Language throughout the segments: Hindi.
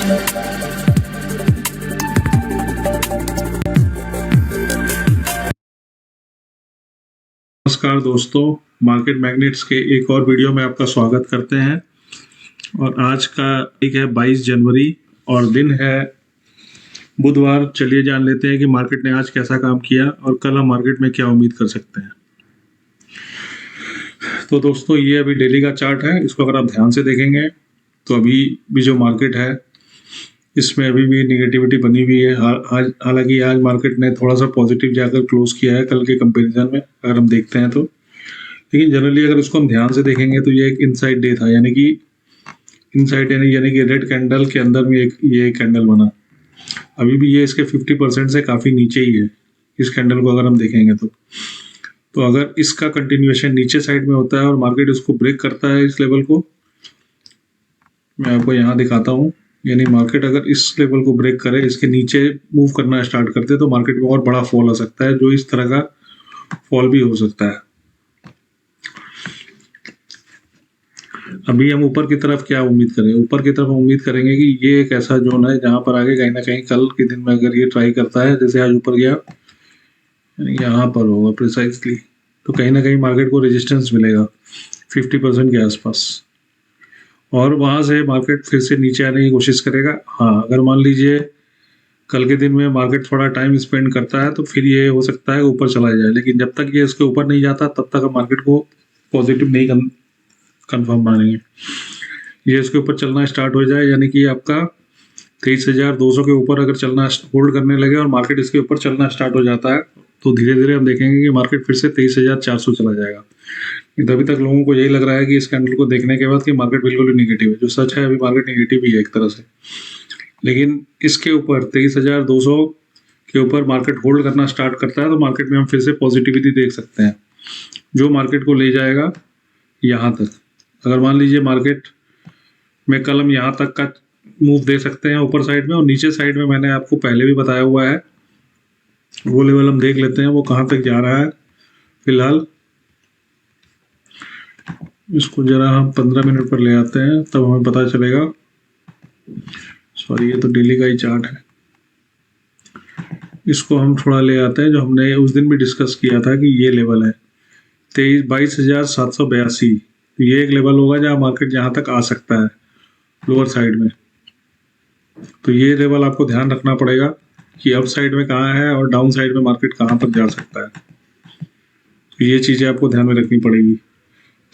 नमस्कार दोस्तों, मार्केट मैग्नेट्स के एक और वीडियो में आपका स्वागत करते हैं। और आज का तारीख है 22 जनवरी और दिन है बुधवार। चलिए जान लेते हैं कि मार्केट ने आज कैसा काम किया और कल हम मार्केट में क्या उम्मीद कर सकते हैं। तो दोस्तों, ये अभी डेली का चार्ट है। इसको अगर आप ध्यान से देखेंगे तो अभी भी जो मार्केट है इसमें अभी भी निगेटिविटी बनी हुई है। हालांकि आज मार्केट ने थोड़ा सा पॉजिटिव जाकर क्लोज किया है कल के कंपैरिजन में, अगर हम देखते हैं तो। लेकिन जनरली अगर उसको हम ध्यान से देखेंगे तो ये एक इनसाइड डे था, यानी कि रेड कैंडल के अंदर में ये कैंडल बना। अभी भी ये इसके 50% से काफ़ी नीचे ही है इस कैंडल को अगर हम देखेंगे तो अगर इसका कंटिन्यूएशन नीचे साइड में होता है और मार्केट इसको ब्रेक करता है इस लेवल को, मैं आपको यहाँ दिखाता हूँ। यानी मार्केट अगर इस लेवल को ब्रेक करे, इसके नीचे मूव करना स्टार्ट करते तो मार्केट में और बड़ा फॉल आ सकता है, जो इस तरह का फॉल भी हो सकता है। अभी हम ऊपर की तरफ क्या उम्मीद करें? ऊपर की तरफ हम उम्मीद करेंगे कि ये एक ऐसा जोन है जहां पर आगे कहीं ना कहीं कल के दिन में अगर ये ट्राई करता है, जैसे आज ऊपर गया, यहाँ पर होगा प्रिसाइजली, तो कहीं ना कहीं मार्केट को रेजिस्टेंस मिलेगा 50% के आसपास, और वहां से मार्केट फिर से नीचे आने की कोशिश करेगा। हाँ, अगर मान लीजिए कल के दिन में मार्केट थोड़ा टाइम स्पेंड करता है तो फिर ये हो सकता है ऊपर चला जाए, लेकिन जब तक ये इसके ऊपर नहीं जाता तब तक हम मार्केट को पॉजिटिव नहीं कंफर्म मानेंगे। ये इसके ऊपर चलना स्टार्ट हो जाए, यानी कि आपका 23,200 के ऊपर अगर चलना होल्ड करने लगे और मार्केट इसके ऊपर चलना स्टार्ट हो जाता है तो धीरे धीरे हम देखेंगे कि मार्केट फिर से 23,400 चला जाएगा। अभी तक लोगों को यही लग रहा है कि इस कैंडल को देखने के बाद कि मार्केट बिल्कुल ही निगेटिव है, जो सच है। अभी मार्केट निगेटिव ही है एक तरह से, लेकिन इसके ऊपर 23,200 के ऊपर मार्केट होल्ड करना स्टार्ट करता है तो मार्केट में हम फिर से पॉजिटिविटी देख सकते हैं, जो मार्केट को ले जाएगा यहाँ तक। अगर मान लीजिए मार्केट में कल हम यहाँ तक का मूव दे सकते हैं ऊपर साइड में, और नीचे साइड में मैंने आपको पहले भी बताया हुआ है, वो लेवल हम देख लेते हैं वो कहाँ तक जा रहा है। फिलहाल इसको जरा हम 15 मिनट पर ले आते हैं, तब हमें पता चलेगा। सॉरी, ये तो डेली का ही चार्ट है। इसको हम थोड़ा ले आते हैं, जो हमने उस दिन भी डिस्कस किया था कि ये लेवल है 22,782। ये एक लेवल होगा जहाँ मार्केट जहाँ तक आ सकता है लोअर साइड में। तो ये लेवल आपको ध्यान रखना पड़ेगा कि अप साइड में कहाँ है और डाउन साइड में मार्केट कहाँ तक जा सकता है। तो ये चीज़ें आपको ध्यान में रखनी पड़ेगी।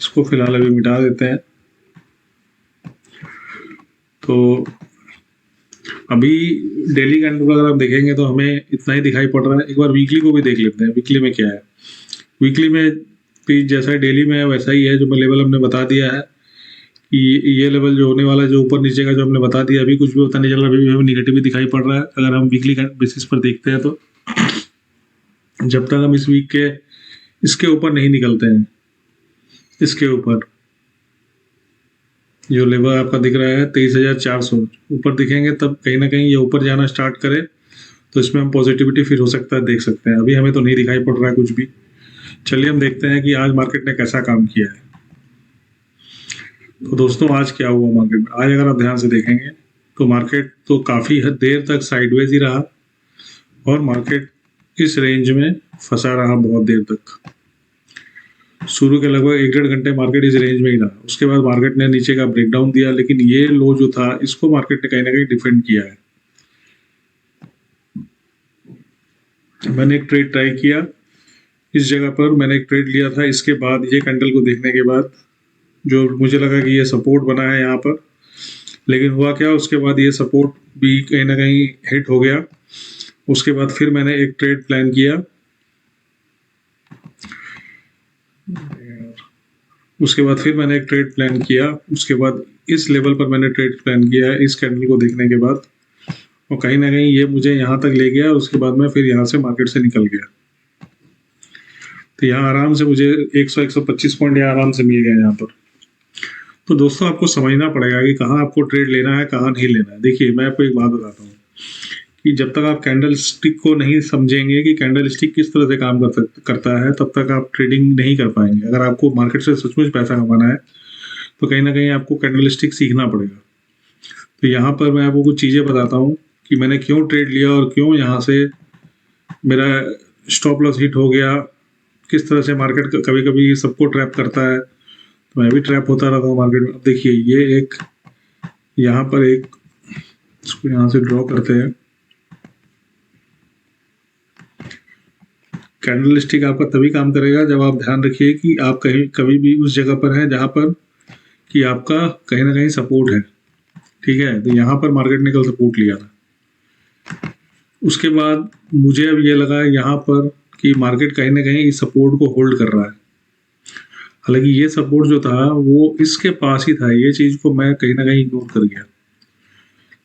इसको फिलहाल अभी मिटा देते हैं। तो अभी डेली कैंडल अगर आप देखेंगे तो हमें इतना ही दिखाई पड़ रहा है। एक बार वीकली को भी देख लेते हैं, वीकली में क्या है। वीकली में भी जैसा डेली में है वैसा ही है, जो लेवल हमने बता दिया है कि ये लेवल जो होने वाला है, जो ऊपर नीचे का जो हमने बता दिया, अभी कुछ भी पता नहीं चल रहा, अभी हमें निगेटिव दिखाई पड़ रहा है अगर हम वीकली बेसिस पर देखते हैं तो। जब तक हम इस वीक के इसके ऊपर नहीं निकलते हैं, इसके ऊपर जो लेवल आपका दिख रहा है 23,400 ऊपर दिखेंगे, तब कहीं ना कहीं ये ऊपर जाना स्टार्ट करे तो इसमें हम पॉजिटिविटी फिर हो सकता है देख सकते हैं। अभी हमें तो नहीं दिखाई पड़ रहा है कुछ भी। चलिए हम देखते हैं कि आज मार्केट ने कैसा काम किया है। तो दोस्तों, आज क्या हुआ मार्केट में? आज अगर आप ध्यान से देखेंगे तो मार्केट तो काफ़ी देर तक साइडवेज ही रहा और मार्केट इस रेंज में फंसा रहा बहुत देर तक। शुरू के लगभग 1-1.5 घंटे मार्केट इस रेंज में ही रहा। उसके बाद मार्केट ने नीचे का ब्रेकडाउन दिया, लेकिन ये लो जो था इसको मार्केट ने कहीं ना कहीं डिफेंड किया है। मैंने एक ट्रेड ट्राई किया इस जगह पर, मैंने एक ट्रेड लिया था। इसके बाद ये कैंडल को देखने के बाद जो मुझे लगा कि ये सपोर्ट बना है यहाँ पर, लेकिन हुआ क्या, उसके बाद ये सपोर्ट भी कहीं ना कहीं हिट हो गया। उसके बाद फिर मैंने एक ट्रेड प्लान किया। उसके बाद इस लेवल पर मैंने ट्रेड प्लान किया है इस कैंडल को देखने के बाद, और कहीं ना कहीं ये मुझे यहाँ तक ले गया। उसके बाद मैं फिर यहाँ से मार्केट से निकल गया, तो यहाँ आराम से मुझे 100-125 पॉइंट यहाँ आराम से मिल गया यहाँ पर। तो दोस्तों, आपको समझना पड़ेगा कि कहाँ आपको ट्रेड लेना है, कहाँ नहीं लेना है। देखिए, मैं आपको एक बात बताता हूँ कि जब तक आप कैंडल स्टिक को नहीं समझेंगे कि कैंडल स्टिक किस तरह से काम करता है, तब तक आप ट्रेडिंग नहीं कर पाएंगे। अगर आपको मार्केट से सचमुच पैसा कमाना है तो कहीं ना कहीं आपको कैंडल स्टिक सीखना पड़ेगा। तो यहाँ पर मैं आपको कुछ चीज़ें बताता हूँ कि मैंने क्यों ट्रेड लिया और क्यों यहाँ से मेरा स्टॉप लॉस हिट हो गया, किस तरह से मार्केट कभी कभी सबको ट्रैप करता है, तो मैं भी ट्रैप होता रहता हूँ मार्केट में। अब देखिए ये एक यहाँ पर एक, इसको यहाँ से ड्रॉ करते हैं। कैंडल स्टिक आपका तभी काम करेगा जब आप ध्यान रखिए कि आप कहीं कभी भी उस जगह पर हैं जहाँ पर कि आपका कहीं ना कहीं सपोर्ट है। ठीक है, तो यहाँ पर मार्केट ने कल सपोर्ट लिया था। उसके बाद मुझे अब ये लगा यहाँ पर कि मार्केट कहीं ना कहीं इस सपोर्ट को होल्ड कर रहा है। हालांकि ये सपोर्ट जो था वो इसके पास ही था, ये चीज़ को मैं कहीं ना कहीं इग्नोर कर गया,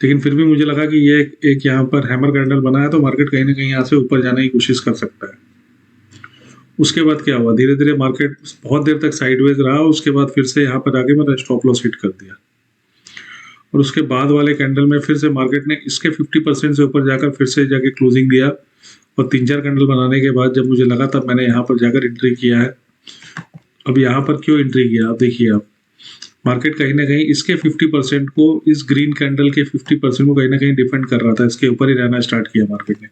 लेकिन फिर भी मुझे लगा कि ये एक यहाँ पर हैमर कैंडल बना है तो मार्केट कहीं ना कहीं यहाँ से ऊपर जाने की कोशिश कर सकता है। उसके बाद क्या हुआ, धीरे धीरे मार्केट बहुत देर तक साइडवेज रहा, उसके बाद फिर से यहाँ पर आके मैंने स्टॉप लॉस हिट कर दिया। और उसके बाद वाले कैंडल में फिर से मार्केट ने इसके 50% से ऊपर जाकर फिर से जाके क्लोजिंग दिया, और 3-4 कैंडल बनाने के बाद जब मुझे लगा तब मैंने यहाँ पर जाकर एंट्री किया है। अब यहाँ पर क्यों एंट्री किया, आप देखिए, आप मार्केट कहीं ना कहीं इसके 50% को, इस ग्रीन कैंडल के 50% को कहीं ना कहीं डिफेंड कर रहा था, इसके ऊपर ही रहना स्टार्ट किया मार्केट ने।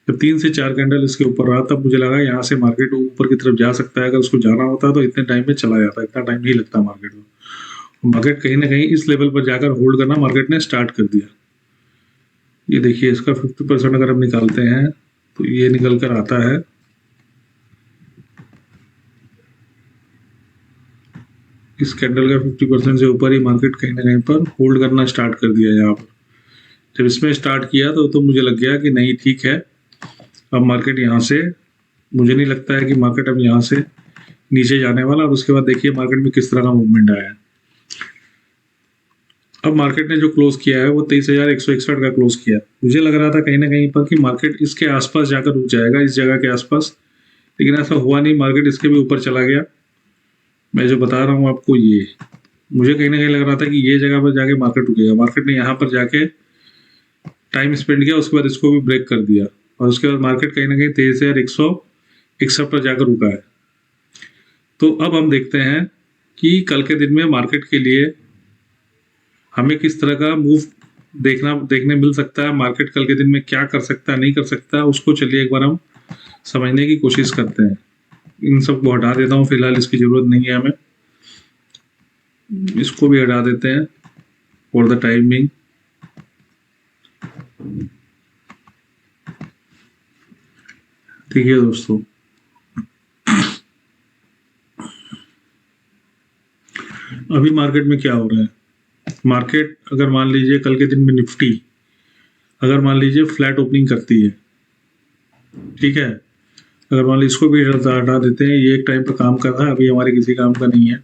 जब 3 से 4 कैंडल इसके ऊपर रहा तब मुझे लगा यहाँ से मार्केट ऊपर की तरफ जा सकता है। अगर उसको जाना होता तो इतने टाइम में चला जाता, इतना टाइम नहीं लगता मार्केट को। मार्केट कहीं ना कहीं इस लेवल पर जाकर होल्ड करना मार्केट ने स्टार्ट कर दिया। ये देखिए इसका 50% अगर हम निकालते हैं तो ये निकल कर आता है इस कैंडल का 50% से ऊपर ही मार्केट कहीं ना कहीं पर होल्ड करना स्टार्ट कर दिया। यहाँ पर जब इसमें स्टार्ट किया तो मुझे लग गया कि नहीं ठीक है, अब मार्केट यहाँ से, मुझे नहीं लगता है कि मार्केट अब यहाँ से नीचे जाने वाला। और उसके बाद देखिए मार्केट में किस तरह का मूवमेंट आया है। अब मार्केट ने जो क्लोज किया है वो 23,161 का क्लोज किया। मुझे लग रहा था कहीं ना कहीं पर कि मार्केट इसके आसपास जाकर रुक जाएगा, इस जगह के आसपास, लेकिन ऐसा हुआ नहीं, मार्केट इसके भी ऊपर चला गया। मैं जो बता रहा हूँ आपको, ये मुझे कहीं ना कहीं लग रहा था कि ये जगह पर जाके मार्केट रुकेगा। मार्केट ने यहाँ पर जाके टाइम स्पेंड किया, उसके बाद इसको भी ब्रेक कर दिया, और उसके बाद मार्केट कहीं ना कहीं 23,161 पर जाकर रुका है। तो अब हम देखते हैं कि कल के दिन में मार्केट के लिए हमें किस तरह का मूव देखने मिल सकता है, मार्केट कल के दिन में क्या कर सकता है, नहीं कर सकता, उसको चलिए एक बार हम समझने की कोशिश करते हैं। इन सबको हटा देता हूँ, फिलहाल इसकी ज़रूरत नहीं है हमें, इसको भी हटा देते हैं फॉर द टाइम बिंग। ठीक है दोस्तों, अभी मार्केट में क्या हो रहा है, मार्केट अगर मान लीजिए कल के दिन में निफ्टी अगर मान लीजिए फ्लैट ओपनिंग करती है, ठीक है, अगर मान लीजिए इसको भी हटा देते हैं, ये एक टाइम पर काम कर रहा है, अभी हमारे किसी काम का नहीं है।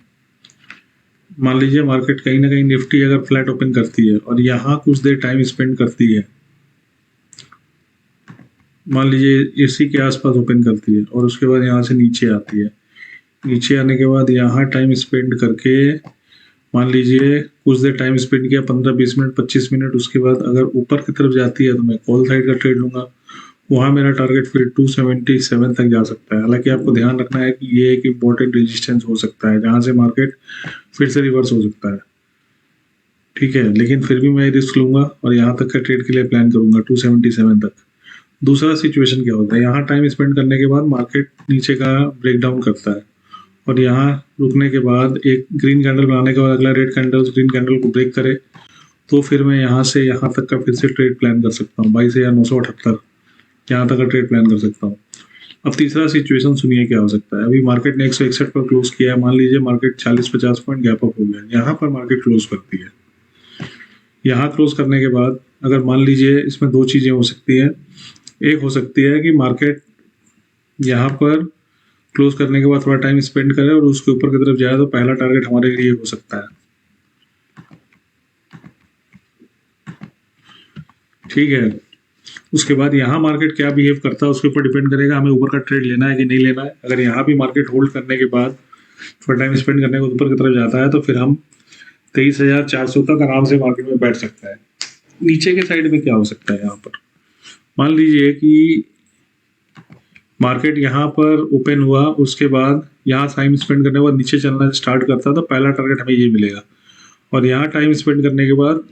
मान लीजिए मार्केट कहीं ना कहीं निफ्टी अगर फ्लैट ओपन करती है और यहाँ कुछ देर टाइम स्पेंड करती है, मान लीजिए इसी के आसपास ओपन करती है और उसके बाद यहाँ से नीचे आती है, नीचे आने के बाद यहाँ टाइम स्पेंड करके मान लीजिए कुछ देर टाइम स्पेंड किया, 15-20 मिनट 25 मिनट, उसके बाद अगर ऊपर की तरफ जाती है तो मैं कॉल साइड का ट्रेड लूंगा, वहाँ मेरा टारगेट फिर 277 तक जा सकता है। हालांकि आपको ध्यान रखना है कि ये एक इम्पोर्टेंट रेजिस्टेंस हो सकता है जहाँ से मार्केट फिर से रिवर्स हो सकता है, ठीक है, लेकिन फिर भी मैं रिस्क लूंगा और यहाँ तक का ट्रेड के लिए प्लान करूंगा 277 तक। दूसरा सिचुएशन क्या होता है, यहाँ टाइम स्पेंड करने के बाद मार्केट नीचे का ब्रेकडाउन करता है और यहाँ रुकने के बाद एक ग्रीन कैंडल बनाने के बाद अगला रेड कैंडल उस ग्रीन कैंडल को ब्रेक करे, तो फिर मैं यहाँ से यहाँ तक का फिर से ट्रेड प्लान कर सकता हूँ, 22,978 यहाँ तक का ट्रेड प्लान कर सकता हूँ। अब तीसरा सिचुएशन सुनिए क्या हो सकता है। अभी मार्केट ने 161 पर क्लोज किया है, मान लीजिए मार्केट 40-50 पॉइंट गैप अप हो गया, यहाँ पर मार्केट क्लोज करती है। यहाँ क्लोज करने के बाद अगर मान लीजिए इसमें दो चीज़ें हो सकती है, एक हो सकती है कि मार्केट यहाँ पर क्लोज करने के बाद थोड़ा टाइम स्पेंड करे और उसके ऊपर की तरफ जाए, तो पहला टारगेट हमारे लिए हो सकता है, ठीक है। उसके बाद यहाँ मार्केट क्या बिहेव करता है उसके ऊपर डिपेंड करेगा हमें ऊपर का ट्रेड लेना है कि नहीं लेना है। अगर यहाँ भी मार्केट होल्ड करने के बाद थोड़ा टाइम स्पेंड करने के ऊपर की तरफ जाता है तो फिर हम 23,400 तक आराम से मार्केट में बैठ सकता है। नीचे के साइड में क्या हो सकता है, यहाँ पर मान लीजिए कि मार्केट यहाँ पर ओपन हुआ, उसके बाद यहाँ टाइम स्पेंड करने के बाद नीचे चलना स्टार्ट करता है, तो पहला टारगेट हमें ये मिलेगा। और यहाँ टाइम स्पेंड करने के बाद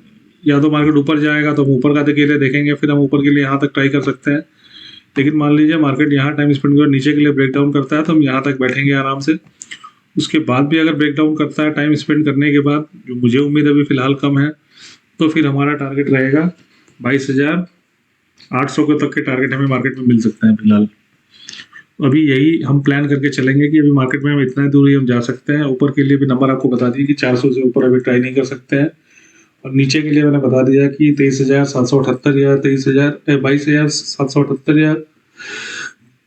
या तो मार्केट ऊपर जाएगा तो हम ऊपर का के लिए देखेंगे, फिर हम ऊपर के लिए यहाँ तक ट्राई कर सकते हैं। लेकिन मान लीजिए मार्केट यहाँ टाइम स्पेंड कर नीचे के लिए ब्रेक डाउन करता है तो हम यहाँ तक बैठेंगे आराम से। उसके बाद भी अगर ब्रेक डाउन करता है टाइम स्पेंड करने के बाद, जो मुझे उम्मीद अभी फ़िलहाल कम है, तो फिर हमारा टारगेट रहेगा 22,800 के तक के टारगेट हमें मार्केट में मिल सकते हैं फिलहाल। अभी यही हम प्लान करके चलेंगे कि अभी मार्केट में हम इतना दूर ही हम जा सकते हैं। ऊपर के लिए भी नंबर आपको बता दिए कि 400 से ऊपर अभी ट्राई नहीं कर सकते हैं, और नीचे के लिए मैंने बता दिया कि 23,778 या 22,778 या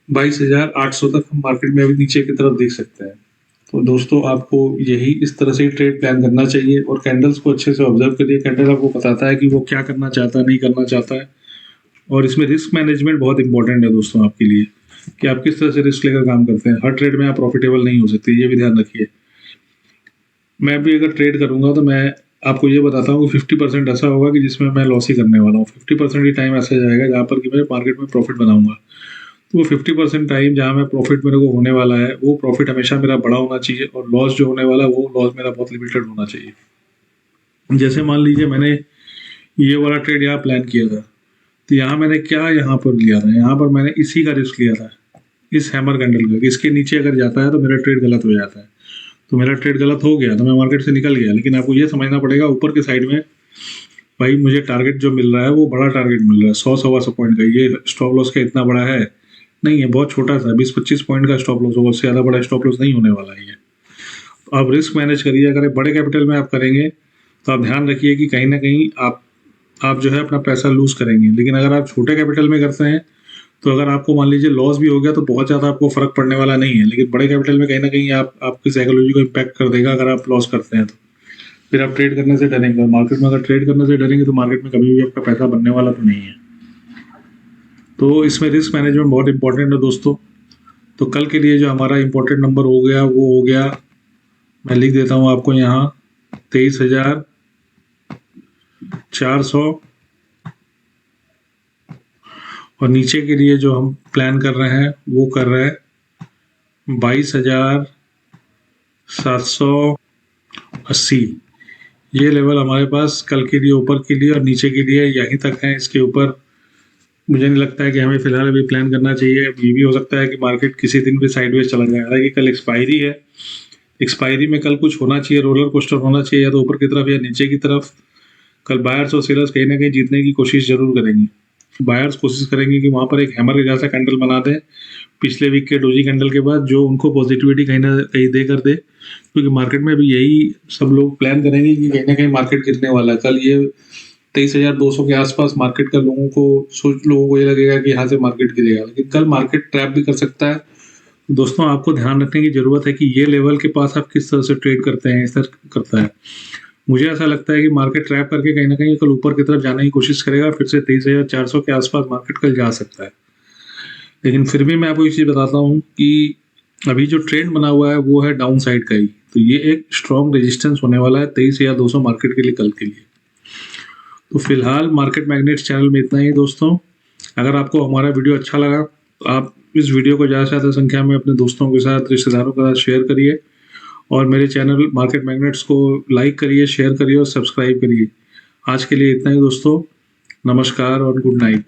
22,800 तक हम मार्केट में अभी नीचे की तरफ देख सकते हैं। तो दोस्तों आपको यही इस तरह से ट्रेड प्लान करना चाहिए, और कैंडल्स को अच्छे से ऑब्जर्व करिए। कैंडल आपको बताता है कि वो क्या करना चाहता है, नहीं करना चाहता है। और इसमें रिस्क मैनेजमेंट बहुत इंपॉर्टेंट है दोस्तों आपके लिए, कि आप किस तरह से रिस्क लेकर काम करते हैं। हर ट्रेड में आप प्रॉफिटेबल नहीं हो सकते, ये भी ध्यान रखिए। मैं भी अगर ट्रेड करूंगा तो मैं आपको ये बताता हूँ कि 50% ऐसा होगा कि जिसमें मैं लॉस ही करने वाला हूँ, 50% ही टाइम ऐसा जाएगा जहाँ पर कि मैं मार्केट में प्रॉफिट बनाऊंगा। तो वो 50% टाइम जहाँ मैं प्रॉफिट मेरे को होने वाला है, वो प्रॉफिट हमेशा मेरा बड़ा होना चाहिए, और लॉस जो होने वाला है वो लॉस मेरा बहुत लिमिटेड होना चाहिए। जैसे मान लीजिए मैंने ये वाला ट्रेड यहाँ प्लान किया था, तो यहाँ मैंने क्या यहाँ पर लिया था, यहाँ पर मैंने इसी का रिस्क लिया था, इस हैमर कैंडल का। इसके नीचे अगर जाता है तो मेरा ट्रेड गलत हो जाता है। तो मेरा ट्रेड गलत हो गया तो मैं मार्केट से निकल गया। लेकिन आपको ये समझना पड़ेगा ऊपर के साइड में भाई मुझे टारगेट जो मिल रहा है वो बड़ा टारगेट मिल रहा है, 100-125 पॉइंट का। ये स्टॉप लॉस का इतना बड़ा है नहीं है, बहुत छोटा सा 20-25 पॉइंट का स्टॉप लॉस होगा, उससे ज़्यादा बड़ा स्टॉप लॉस नहीं होने वाला है ये। तो आप रिस्क मैनेज करिए। अगर बड़े कैपिटल में आप करेंगे तो आप ध्यान रखिए कि कहीं ना कहीं आप जो है अपना पैसा लूज करेंगे। लेकिन अगर आप छोटे कैपिटल में करते हैं तो अगर आपको मान लीजिए लॉस भी हो गया तो बहुत ज़्यादा आपको फर्क पड़ने वाला नहीं है। लेकिन बड़े कैपिटल में कहीं ना कहीं आपकी साइकोलॉजी को इम्पैक्ट कर देगा अगर आप लॉस करते हैं तो। फिर आप ट्रेड करने से डरेंगे। मार्केट में अगर ट्रेड करने से डरेंगे तो मार्केट में कभी भी आपका पैसा बनने वाला तो नहीं है। तो इसमें रिस्क मैनेजमेंट बहुत इंपॉर्टेंट है दोस्तों। तो कल के लिए जो हमारा इंपॉर्टेंट नंबर हो गया वो हो गया, मैं लिख देता हूँ आपको यहाँ 23,400, और नीचे के लिए जो हम प्लान कर रहे हैं वो कर रहे हैं 22,780। ये लेवल हमारे पास कल के लिए ऊपर के लिए और नीचे के लिए यहीं तक है। इसके ऊपर मुझे नहीं लगता है कि हमें फिलहाल अभी प्लान करना चाहिए। ये भी हो सकता है कि मार्केट किसी दिन भी साइडवेज चला जाए। हालांकि कल एक्सपायरी है, एक्सपायरी में कल कुछ होना चाहिए, रोलर कोस्टर होना चाहिए, या तो ऊपर की तरफ या नीचे की तरफ। कल बायर्स और सेलर्स कहीं ना कहीं जीतने की कोशिश जरूर करेंगे। बायर्स कोशिश करेंगे कि वहाँ पर एक हैमर के जैसा कैंडल बना दें पिछले वीक के डोजी कैंडल के बाद, जो उनको पॉजिटिविटी कहीं ना कहीं दे कर दे। क्योंकि मार्केट में भी यही सब लोग प्लान करेंगे कि कहीं ना कहीं मार्केट गिरने वाला है। कल ये 23,200 के आसपास मार्केट का लोगों को ये लगेगा कि यहाँ से मार्केट गिरेगा, लेकिन कल मार्केट ट्रैप भी कर सकता है। दोस्तों आपको ध्यान रखने की जरूरत है कि ये लेवल के पास आप किस तरह से ट्रेड करते हैं, इस तरह करता है। मुझे ऐसा लगता है कि मार्केट ट्रैप करके कहीं ना कहीं कल ऊपर की तरफ जाने की कोशिश करेगा, फिर से 23,400 के आसपास मार्केट कल जा सकता है। लेकिन फिर भी मैं आपको एक चीज़ बताता हूँ कि अभी जो ट्रेंड बना हुआ है वो है डाउन साइड का ही। तो ये एक स्ट्रॉन्ग रेजिस्टेंस होने वाला है 23,200 मार्केट के लिए कल के लिए। तो फिलहाल मार्केट मैग्नेट्स चैनल में इतना ही दोस्तों। अगर आपको हमारा वीडियो अच्छा लगा तो आप इस वीडियो को ज़्यादा से ज़्यादा संख्या में अपने दोस्तों के साथ, रिश्तेदारों के साथ शेयर करिए, और मेरे चैनल मार्केट मैग्नेट्स को लाइक करिए, शेयर करिए और सब्सक्राइब करिए। आज के लिए इतना ही दोस्तों। नमस्कार और गुड नाइट।